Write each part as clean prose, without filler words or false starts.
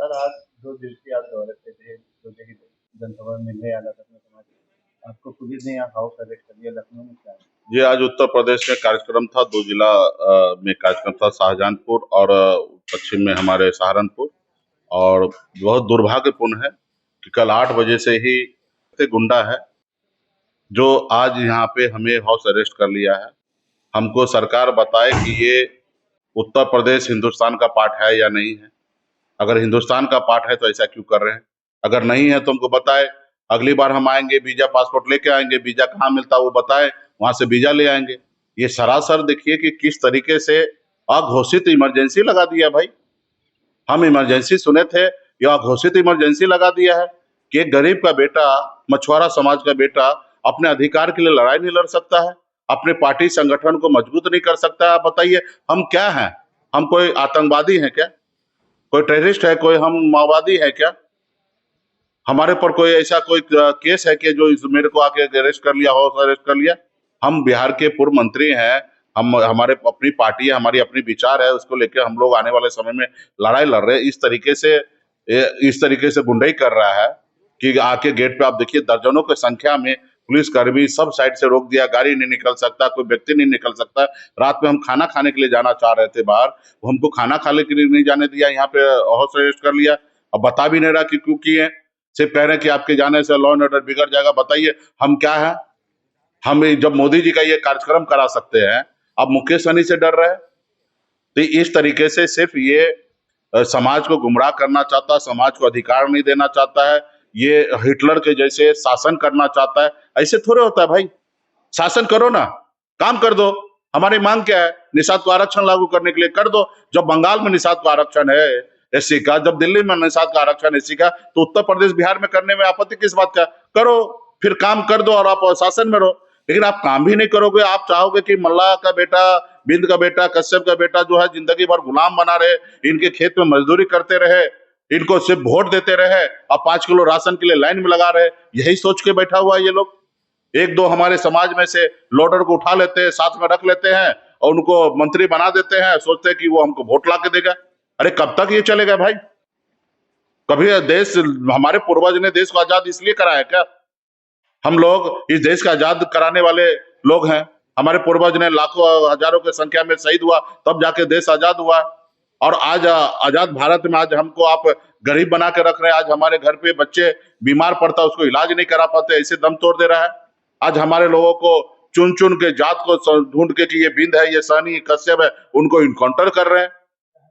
Sir आज 2 दिवसीय आप दौरे पे थे, सोचे कि जनसभा में मिलने आना था अपने समाज के। आपको पुलिस ने यहाँ हाउस अरेस्ट कर लिया लखनऊ में, क्या है? जी, आज उत्तर प्रदेश में कार्यक्रम था। 2 जिला में कार्यक्रम था, शाहजहांपुर और पश्चिम में हमारे सहारनपुर। और बहुत दुर्भाग्यपूर्ण है कि कल 8 बजे से ही गुंडा है जो आज यहाँ पे हमें हाउस अरेस्ट कर लिया है। हमको सरकार बताए कि ये उत्तर प्रदेश हिंदुस्तान का पार्ट है या नहीं है। अगर हिंदुस्तान का पार्ट है तो ऐसा क्यों कर रहे हैं? अगर नहीं है तो हमको बताए। अगली बार हम आएंगे, वीजा पासपोर्ट लेके आएंगे, वीजा कहाँ मिलता है वो बताए, वहां से वीजा ले आएंगे। ये सरासर देखिए कि किस तरीके से अघोषित इमरजेंसी लगा दिया भाई। हम इमरजेंसी सुने थे, या घोषित इमरजेंसी लगा दिया है कि एक गरीब का बेटा, मछुआरा समाज का बेटा अपने अधिकार के लिए लड़ाई नहीं लड़ सकता है, अपने पार्टी संगठन को मजबूत नहीं कर सकता है। आप बताइए हम क्या हैं? हम कोई आतंकवादी हैं क्या? कोई टेररिस्ट है? कोई हम माओवादी है क्या? हमारे पर कोई ऐसा कोई केस है कि जो मेरे को आके अरेस्ट कर लिया, हाउस अरेस्ट कर लिया? हम बिहार के पूर्व मंत्री हैं, हम हमारे अपनी पार्टी है, हमारी अपनी विचार है, उसको लेकर हम लोग आने वाले समय में लड़ाई लड़ रहे हैं। इस तरीके से गुंडाई कर रहा है कि आके गेट पे आप देखिए दर्जनों की संख्या में पुलिसकर्मी सब साइड से रोक दिया, गाड़ी नहीं निकल सकता, कोई व्यक्ति नहीं निकल सकता। रात में हम खाना खाने के लिए जाना चाह रहे थे बाहर, वो हमको खाना खाने के लिए नहीं जाने दिया, यहाँ पे हाउस अरेस्ट कर लिया। अब बता भी नहीं रहा कि क्यों किए, सिर्फ कह रहे हैं कि आपके जाने से लॉ एंड ऑर्डर बिगड़ जाएगा। बताइए हम क्या है? हम जब मोदी जी का ये कार्यक्रम करा सकते हैं, अब मुकेश सहनी से डर रहे हैं। तो इस तरीके से सिर्फ ये समाज को गुमराह करना चाहता है, समाज को अधिकार नहीं देना चाहता है, ये हिटलर के जैसे शासन करना चाहता है। ऐसे थोड़े होता है भाई। शासन करो ना, काम कर दो। हमारी मांग क्या है? निषाद को आरक्षण लागू करने के लिए कर दो। जब बंगाल में निषाद को आरक्षण है एससी का, जब दिल्ली में निषाद का आरक्षण एससी का, तो उत्तर प्रदेश बिहार में करने में आपत्ति किस बात का? करो, फिर काम कर दो और आप शासन में रहो। लेकिन आप काम भी नहीं करोगे। आप चाहोगे कि मल्लाह का बेटा, बिंद का बेटा, कश्यप का बेटा जो है जिंदगी भर गुलाम बना रहे, इनके खेत में मजदूरी करते रहे, इनको सिर्फ वोट देते रहे और 5 किलो राशन के लिए लाइन में लगा रहे। यही सोच के बैठा हुआ है ये लोग। एक दो हमारे समाज में से लोडर को उठा लेते हैं, साथ में रख लेते हैं और उनको मंत्री बना देते हैं, सोचते हैं कि वो हमको वोट ला के देगा। अरे कब तक ये चलेगा भाई? कभी देश, हमारे पूर्वज ने देश को आजाद इसलिए कराया क्या? हम लोग इस देश का आजाद कराने वाले लोग हैं। हमारे पूर्वज ने लाखों हजारों की संख्या में शहीद हुआ, तब जाके देश आजाद हुआ। और आज आजाद भारत में आज हमको आप गरीब बना के रख रहे हैं। आज हमारे घर पे बच्चे बीमार पड़ता, उसको इलाज नहीं करा पाते, ऐसे दम तोड़ दे रहा है। आज हमारे लोगों को चुन चुन के जात को ढूंढ के कि ये बिंद है, ये सहनी, ये कश्यप है, उनको इनकाउंटर कर रहे हैं।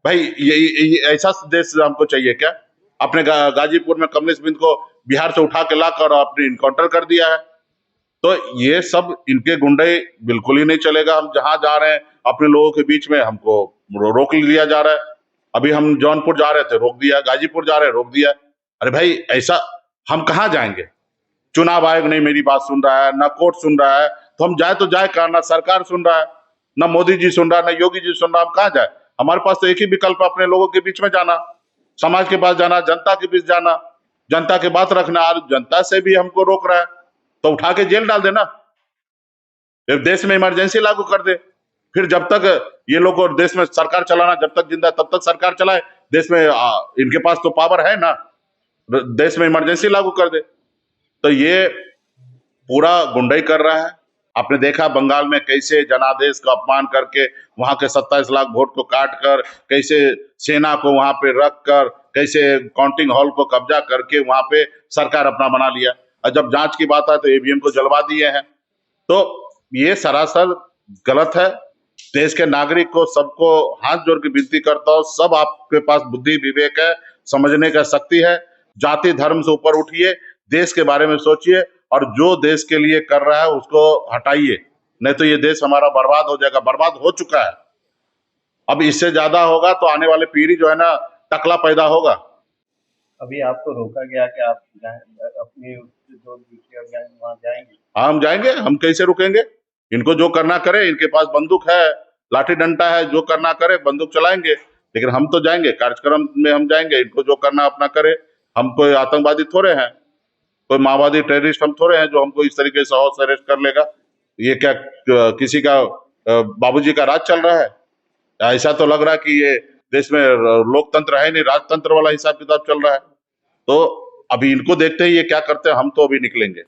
भाई ये ऐसा देश हमको चाहिए क्या? अपने गाजीपुर में कमलेश बिंद को बिहार से उठा के लाकर अपने इनकाउंटर कर दिया है। तो ये सब इनके गुंडे बिल्कुल ही नहीं चलेगा। हम जहां जा रहे हैं अपने लोगों के बीच में हमको रोक लिया जा रहा है। अभी हम जौनपुर जा रहे थे, रोक दिया, गाजीपुर जा रहे हैं, रोक दिया। अरे भाई ऐसा हम कहाँ जाएंगे? चुनाव आयोग नहीं मेरी बात सुन रहा है, ना कोर्ट सुन रहा है, तो हम जाए तो जाए कहाँ? ना सरकार सुन रहा है, ना मोदी जी सुन रहा है, ना योगी जी सुन रहा है, हम कहाँ जाए? हमारे पास तो एक ही विकल्प है, अपने लोगों के बीच में जाना, समाज के पास जाना, जनता के बीच जाना, जनता की बात रखना। और जनता से भी हमको रोक रहा है तो उठा के जेल डाल देना, फिर देश में इमरजेंसी लागू कर दे। फिर जब तक ये लोग और देश में सरकार चलाना, जब तक जिंदा तब तक सरकार चलाए। देश में इनके पास तो पावर है ना, देश में इमरजेंसी लागू कर दे। तो ये पूरा गुंडाई कर रहा है। आपने देखा बंगाल में कैसे जनादेश का अपमान करके वहां के 27 लाख वोट को काट कर, कैसे सेना को वहां पे रख कर, कैसे काउंटिंग हॉल को कब्जा करके वहां पे सरकार अपना बना लिया। और जब जांच की बात है तो ईवीएम को जलवा दिए हैं। तो ये सरासर गलत है। देश के नागरिक को, सबको हाथ जोड़ के विनती करता हूँ, सब आपके पास बुद्धि विवेक है, समझने का शक्ति है। जाति धर्म से ऊपर उठिए, देश के बारे में सोचिए और जो देश के लिए कर रहा है उसको हटाइए, नहीं तो ये देश हमारा बर्बाद हो जाएगा। बर्बाद हो चुका है, अब इससे ज्यादा होगा तो आने वाले पीढ़ी जो है ना टकला पैदा होगा। अभी आपको रोका गया कि आप अपने जो दूसरे अभियान वहाँ जाएंगे? हम जाएंगे, हम कैसे रुकेंगे? इनको जो करना करे, इनके पास बंदूक है, लाठी डंडा है, जो करना करे बंदूक चलाएंगे। लेकिन हम तो जाएंगे, कार्यक्रम में हम जाएंगे, इनको जो करना अपना करे। हम कोई आतंकवादी थोड़े हैं, कोई माओवादी टेररिस्ट हम थोड़े हैं जो हमको इस तरीके से हाउस अरेस्ट कर लेगा। ये क्या किसी का बाबूजी का राज चल रहा है? ऐसा तो लग रहा है कि ये देश में लोकतंत्र है नहीं, राजतंत्र वाला हिसाब किताब चल रहा है। तो अभी इनको देखते ही ये क्या करते हैं, हम तो अभी निकलेंगे।